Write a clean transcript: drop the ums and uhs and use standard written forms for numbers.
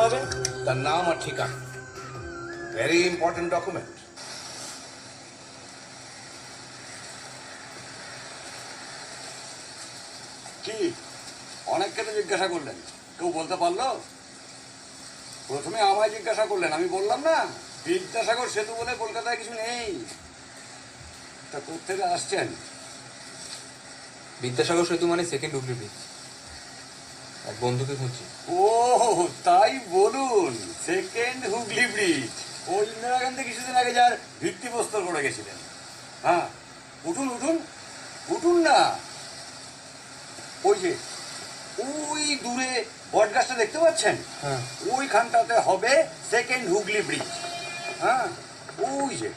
হবে তার নাম আর ঠিকানা, ভেরি ইম্পর্টেন্ট ডকুমেন্ট। কি অনেককে তো জিজ্ঞাসা করলেন, কেউ বলতে পারলো? প্রথমে আমায় জিজ্ঞাসা করলেন, আমি বললাম না বিদ্যাসাগর সেতু বলে কলকাতায় কিছু নেই। তা কোথেকে আসছেন? বিদ্যাসাগর সেতু মানে সেকেন্ড হুগলি ব্রিজ, এক বন্ধুকে খুঁজছি। ও তাই বলুন, সেকেন্ড হুগলি ব্রিজ। ওই ইন্দিরা গান্ধী কিছুদিন আগে যার ভিত্তিপ্রস্তর করে গেছিলেন। হ্যাঁ, উঠুন উঠুন উঠুন না। ওই যে ওই দূরে বট গাছটা দেখতে পাচ্ছেন? হ্যাঁ, ওইখানটাতে হবে সেকেন্ড হুগলি ব্রিজ। হ্যাঁ, ওই যে